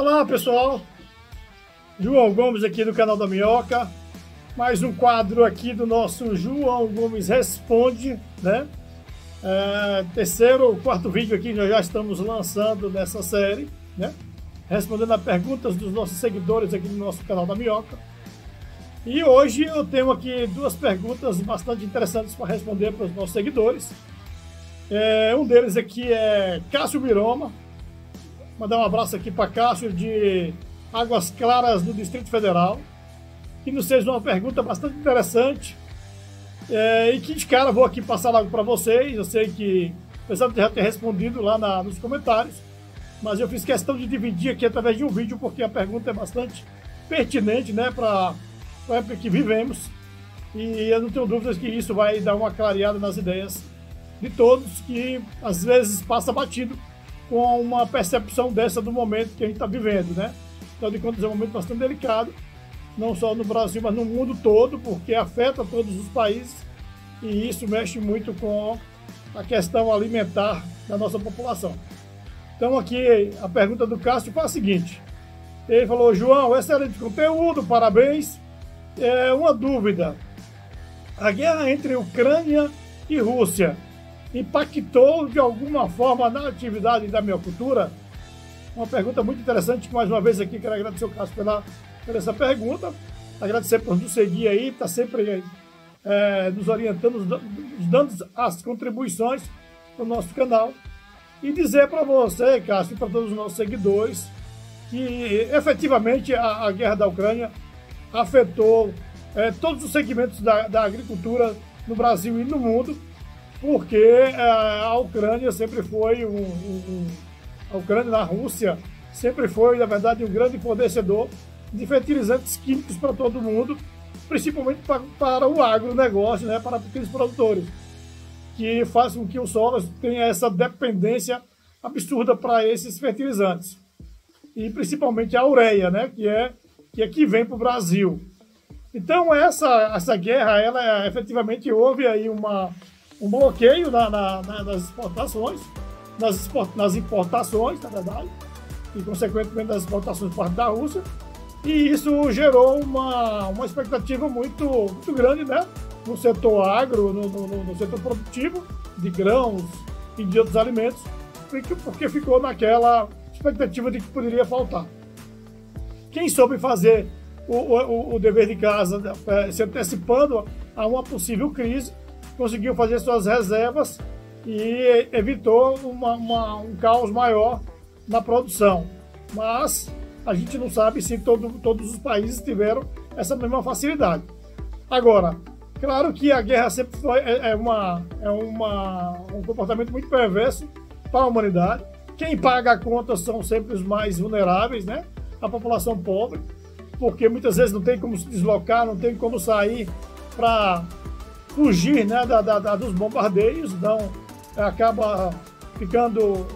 Olá pessoal, João Gomes aqui do canal da Minhoca, mais um quadro aqui do nosso João Gomes Responde, né? Terceiro ou quarto vídeo aqui nós já estamos lançando nessa série, né? Respondendo a perguntas dos nossos seguidores aqui no nosso canal da Minhoca. E hoje eu tenho aqui duas perguntas bastante interessantes para responder para os nossos seguidores. Um deles aqui é Cássio Biroma. Mandar um abraço aqui para Cássio de Águas Claras, do Distrito Federal, que nos fez uma pergunta bastante interessante e que de cara vou aqui passar logo para vocês. Eu sei que apesar de já ter respondido lá nos comentários, mas eu fiz questão de dividir aqui através de um vídeo porque a pergunta é bastante pertinente, né, para a época que vivemos, e eu não tenho dúvidas que isso vai dar uma clareada nas ideias de todos que às vezes passa batido com uma percepção dessa do momento que a gente está vivendo, né? Afinal de contas, é um momento bastante delicado, não só no Brasil, mas no mundo todo, porque afeta todos os países e isso mexe muito com a questão alimentar da nossa população. Então aqui a pergunta do Cássio foi a seguinte: ele falou: João, excelente conteúdo, parabéns. Uma dúvida: a guerra entre Ucrânia e Rússia impactou de alguma forma na atividade da minhocultura? Uma pergunta muito interessante, que mais uma vez aqui quero agradecer o Cássio por essa pergunta, agradecer por nos seguir aí, está sempre nos orientando, nos dando as contribuições para o nosso canal, e dizer para você, Cássio, e para todos os nossos seguidores, que efetivamente a guerra da Ucrânia afetou todos os segmentos da agricultura no Brasil e no mundo, porque a Ucrânia sempre foi a Ucrânia na Rússia sempre foi, na verdade, um grande fornecedor de fertilizantes químicos para todo mundo, principalmente para o agronegócio, né, para pequenos produtores, que faz com que o solo tenha essa dependência absurda para esses fertilizantes. E principalmente a ureia, né, que vem para o Brasil. Então essa guerra, ela efetivamente houve aí um bloqueio nas exportações, nas importações, na verdade, e consequentemente das exportações por parte da Rússia, e isso gerou uma expectativa muito grande, né, no setor agro, no setor produtivo de grãos e de outros alimentos, porque ficou naquela expectativa de que poderia faltar. Quem soube fazer o dever de casa, se antecipando a uma possível crise, conseguiu fazer suas reservas e evitou um caos maior na produção. Mas a gente não sabe se todos os países tiveram essa mesma facilidade. Agora, claro que a guerra sempre foi um comportamento muito perverso para a humanidade. Quem paga a conta são sempre os mais vulneráveis, né? A população pobre, porque muitas vezes não tem como se deslocar, não tem como sair para fugir, né, dos bombardeios, então acaba ficando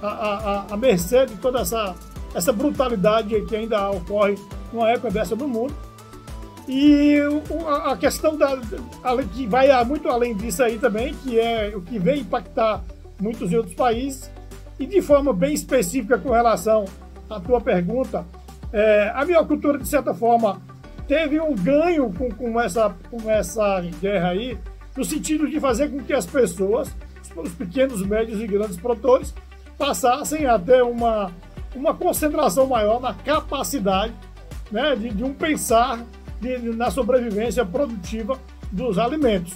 à mercê de toda essa brutalidade que ainda ocorre numa época dessa no mundo. E a questão que vai muito além disso aí também, que é o que vem impactar muitos outros países, e de forma bem específica com relação à tua pergunta, a minhocultura, de certa forma, teve um ganho com essa guerra aí, no sentido de fazer com que as pessoas, os pequenos, médios e grandes produtores, passassem a ter uma concentração maior na capacidade, né, de um pensar na sobrevivência produtiva dos alimentos.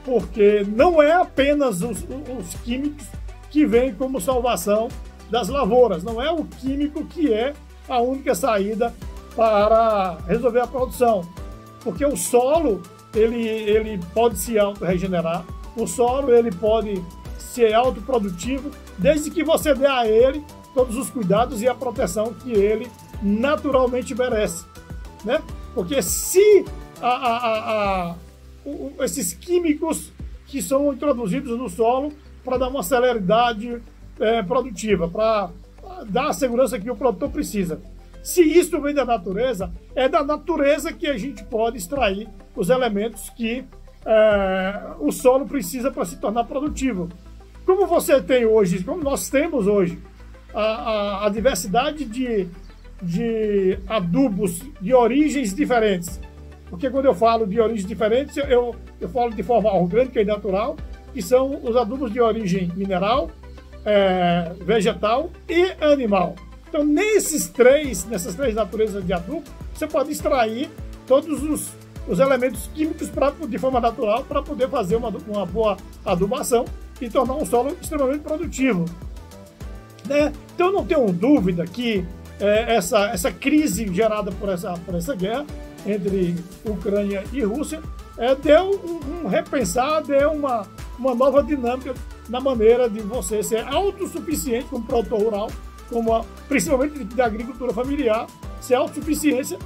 Porque não é apenas os químicos que vêm como salvação das lavouras, não é o químico que é a única saída para resolver a produção, porque o solo ele pode se auto-regenerar, o solo ele pode ser autoprodutivo, desde que você dê a ele todos os cuidados e a proteção que ele naturalmente merece, né? Porque se esses químicos que são introduzidos no solo para dar uma celeridade produtiva, para dar a segurança que o produtor precisa, se isso vem da natureza, é da natureza que a gente pode extrair os elementos que o solo precisa para se tornar produtivo. Como você tem hoje, como nós temos hoje, a diversidade de adubos de origens diferentes. Porque quando eu falo de origens diferentes, eu falo de forma orgânica e natural, que são os adubos de origem mineral, vegetal e animal. Então, nessas três naturezas de adubo, você pode extrair todos os elementos químicos de forma natural para poder fazer uma boa adubação e tornar um solo extremamente produtivo. Né? Então, eu não tenho dúvida que essa crise gerada por essa guerra entre Ucrânia e Rússia deu um repensar, deu uma nova dinâmica na maneira de você ser autossuficiente como produtor rural, principalmente da agricultura familiar, ser autossuficiente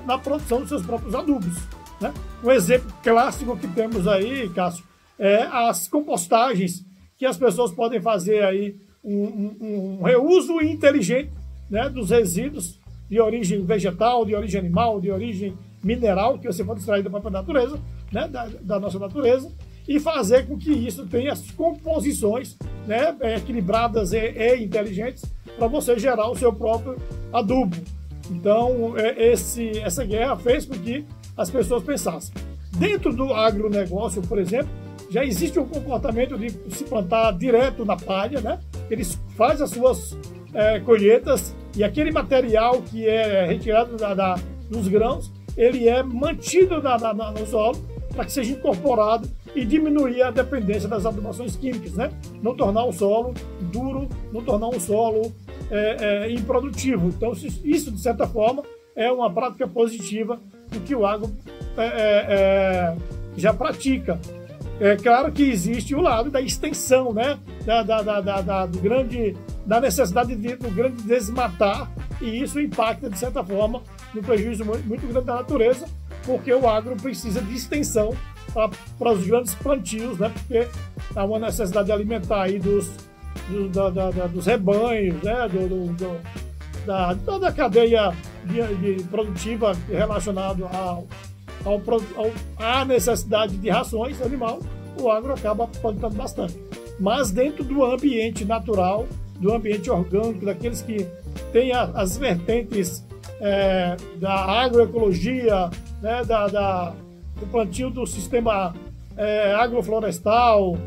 na produção dos seus próprios adubos. Né? Um exemplo clássico que temos aí, Cássio, é as compostagens, que as pessoas podem fazer aí um reuso inteligente, né, dos resíduos de origem vegetal, de origem animal, de origem mineral, que você pode extrair da própria natureza, né, da nossa natureza, e fazer com que isso tenha as composições, né, equilibradas e inteligentes para você gerar o seu próprio adubo. Então, essa guerra fez com que as pessoas pensassem. Dentro do agronegócio, por exemplo, já existe um comportamento de se plantar direto na palha, né? Eles fazem as suas colheitas e aquele material que é retirado dos grãos, ele é mantido no solo para que seja incorporado e diminuir a dependência das adubações químicas, né? Não tornar o solo duro, não tornar um solo improdutivo. Então, isso, de certa forma, é uma prática positiva do que o agro já pratica. É claro que existe o lado da extensão, né? Da necessidade do grande desmatar, e isso impacta, de certa forma, no prejuízo muito grande da natureza, porque o agro precisa de extensão para os grandes plantios, né? Porque há uma necessidade alimentar aí dos rebanhos, né? Da cadeia produtiva relacionada à necessidade de rações animal, o agro acaba plantando bastante. Mas dentro do ambiente natural, do ambiente orgânico, daqueles que têm as vertentes da agroecologia, né, do plantio do sistema agroflorestal,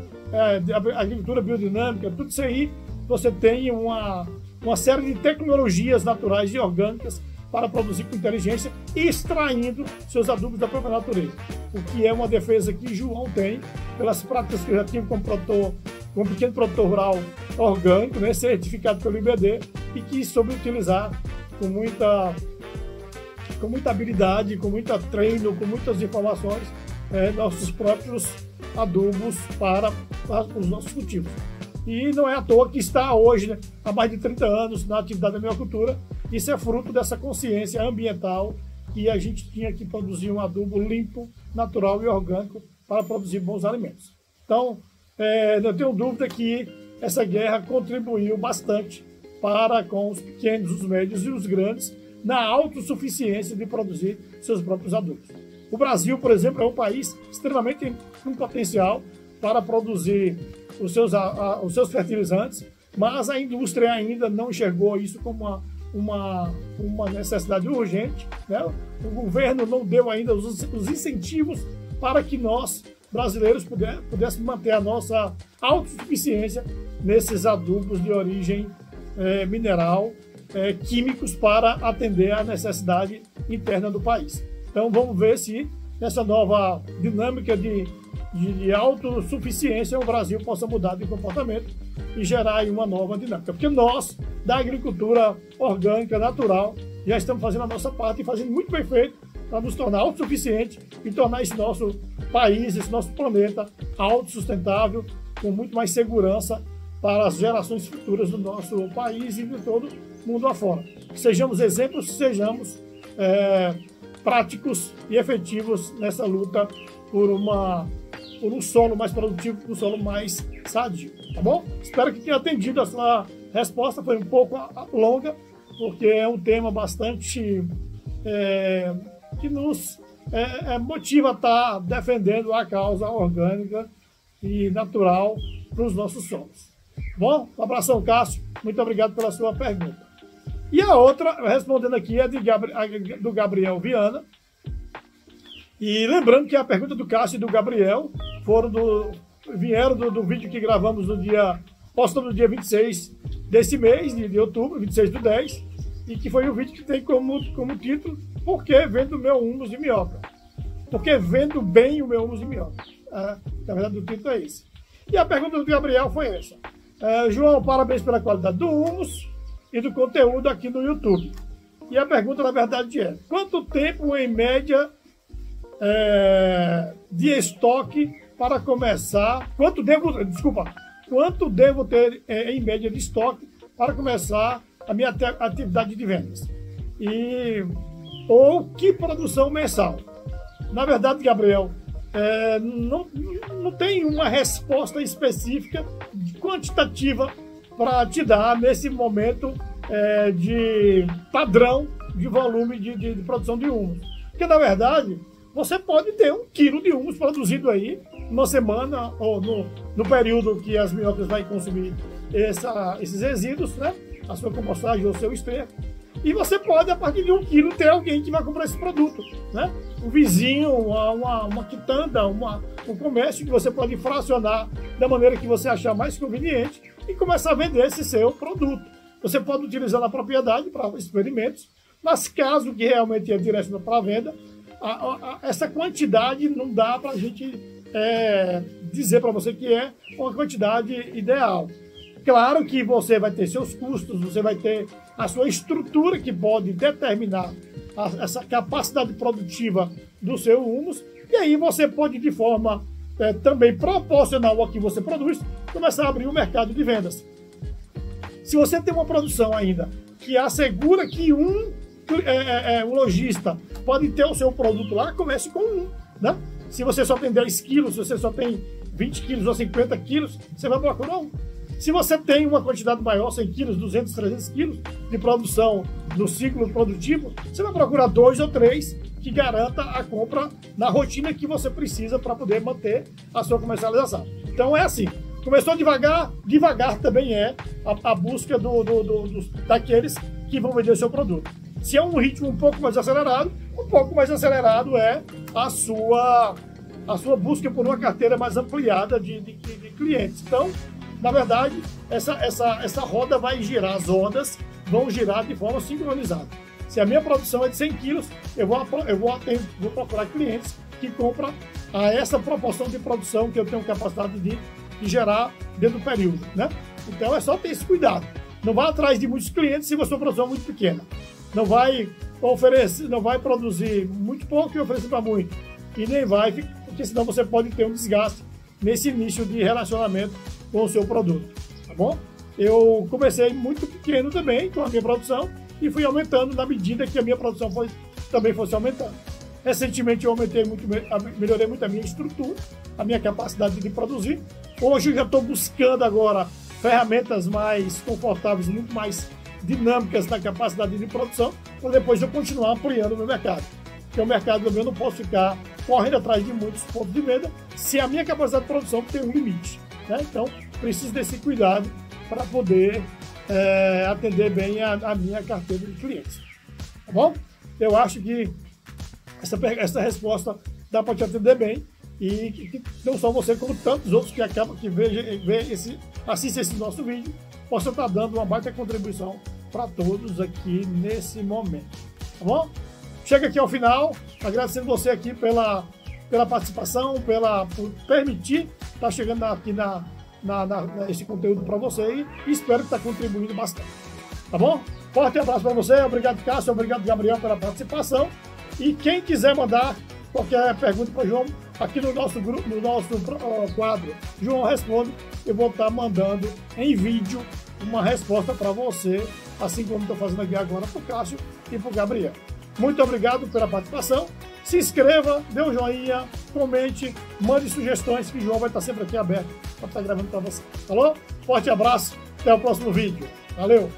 da agricultura biodinâmica, tudo isso aí, você tem uma série de tecnologias naturais e orgânicas para produzir com inteligência, extraindo seus adubos da própria natureza. O que é uma defesa que João tem, pelas práticas que eu já tive como pequeno produtor rural orgânico, né, certificado pelo IBD, e que soube utilizar com muita habilidade, com muito treino, com muitas informações, nossos próprios adubos para os nossos cultivos. E não é à toa que está hoje, né, há mais de 30 anos na atividade da melhoricultura. Isso é fruto dessa consciência ambiental, que a gente tinha que produzir um adubo limpo, natural e orgânico para produzir bons alimentos. Então, não tenho dúvida que essa guerra contribuiu bastante para com os pequenos, os médios e os grandes na autossuficiência de produzir seus próprios adubos. O Brasil, por exemplo, é um país extremamente com potencial para produzir os seus fertilizantes, mas a indústria ainda não enxergou isso como uma necessidade urgente, né? O governo não deu ainda os incentivos para que nós, brasileiros, pudéssemos manter a nossa autossuficiência nesses adubos de origem mineral, químicos, para atender à necessidade interna do país. Então vamos ver se nessa nova dinâmica de autossuficiência o Brasil possa mudar de comportamento e gerar aí uma nova dinâmica. Porque nós, da agricultura orgânica, natural, já estamos fazendo a nossa parte e fazendo muito bem feito para nos tornar autossuficiente e tornar esse nosso país, esse nosso planeta autossustentável, com muito mais segurança para as gerações futuras do nosso país e de todo o mundo afora. Sejamos exemplos, sejamos práticos e efetivos nessa luta por um solo mais produtivo, por um solo mais sadio, tá bom? Espero que tenha atendido a sua resposta, foi um pouco longa, porque é um tema bastante que nos motiva a estar defendendo a causa orgânica e natural para os nossos solos. Bom, um abração, Cássio. Muito obrigado pela sua pergunta. E a outra, respondendo aqui, é do Gabriel Viana. E lembrando que a pergunta do Cássio e do Gabriel vieram do vídeo que gravamos postamos no dia 26 desse mês, de outubro, 26/10, e que foi o vídeo que tem como título "Por que vendo meu humus de minhoca?" Porque vendo bem o meu humus de minhoca. Na verdade, o título é esse. E a pergunta do Gabriel foi essa. João, parabéns pela qualidade do humus e do conteúdo aqui no YouTube. E a pergunta, na verdade, é: quanto tempo, em média, de estoque para começar... Quanto devo ter, em média, de estoque para começar a minha atividade de vendas? Ou que produção mensal? Na verdade, Gabriel, não tem uma resposta específica, quantitativa, para te dar nesse momento de padrão de volume de produção de humus. Porque, na verdade, você pode ter 1 quilo de humus produzido aí numa semana ou no período que as minhocas vão consumir esses resíduos, né? A sua compostagem ou o seu esterco. E você pode, a partir de 1 quilo, ter alguém que vai comprar esse produto, né? Um vizinho, uma quitanda, um comércio que você pode fracionar da maneira que você achar mais conveniente e começar a vender esse seu produto. Você pode utilizar na propriedade para experimentos, mas caso que realmente é direcionado para a venda, essa quantidade não dá para a gente dizer para você que é uma quantidade ideal. Claro que você vai ter seus custos, você vai ter a sua estrutura que pode determinar essa capacidade produtiva do seu humus, e aí você pode, de forma também proporcional ao que você produz, começar a abrir o mercado de vendas. Se você tem uma produção ainda que assegura que um lojista pode ter o seu produto lá, comece com um, né? Se você só tem 10 quilos, se você só tem 20 quilos ou 50 quilos, você vai procurar um. Se você tem uma quantidade maior, 100 quilos, 200, 300 quilos de produção no ciclo produtivo, você vai procurar 2 ou 3 que garanta a compra na rotina que você precisa para poder manter a sua comercialização. Então é assim, começou devagar, devagar também é a busca daqueles que vão vender o seu produto. Se é um ritmo um pouco mais acelerado é a sua busca por uma carteira mais ampliada de clientes. Então, na verdade, essa roda vai girar, as ondas vão girar de forma sincronizada. Se a minha produção é de 100 quilos, eu vou procurar clientes que compram a essa proporção de produção que eu tenho capacidade de gerar dentro do período, né? Então é só ter esse cuidado. Não vá atrás de muitos clientes se a sua produção é muito pequena. Não vai produzir muito pouco e oferecer para muito. E nem vai, porque senão você pode ter um desgaste nesse início de relacionamento com o seu produto, tá bom? Eu comecei muito pequeno também com a minha produção e fui aumentando na medida que a minha produção também fosse aumentando. Recentemente eu melhorei muito a minha estrutura, a minha capacidade de produzir. Hoje eu já estou buscando agora ferramentas mais confortáveis, muito mais dinâmicas na capacidade de produção, para depois eu continuar ampliando o meu mercado. Porque o mercado também eu não posso ficar correndo atrás de muitos pontos de venda se a minha capacidade de produção tem um limite, né? Então, preciso desse cuidado para poder atender bem a minha carteira de clientes. Tá bom? Eu acho que essa resposta dá para te atender bem e que não só você, como tantos outros que acabam que assistem esse nosso vídeo, possam estar dando uma baita contribuição para todos aqui nesse momento. Tá bom? Chega aqui ao final, agradecendo você aqui pela participação, por permitir estar chegando aqui esse conteúdo para você e espero que está contribuindo bastante. Tá bom? Forte abraço para você, obrigado Cássio, obrigado Gabriel pela participação. E quem quiser mandar qualquer pergunta para o João, aqui no nosso grupo, no nosso quadro João Responde, eu vou estar mandando em vídeo uma resposta para você, assim como estou fazendo aqui agora para o Cássio e para o Gabriel. Muito obrigado pela participação. Se inscreva, dê um joinha, comente, mande sugestões que o João vai estar sempre aqui aberto para estar gravando para você. Falou? Forte abraço, até o próximo vídeo. Valeu!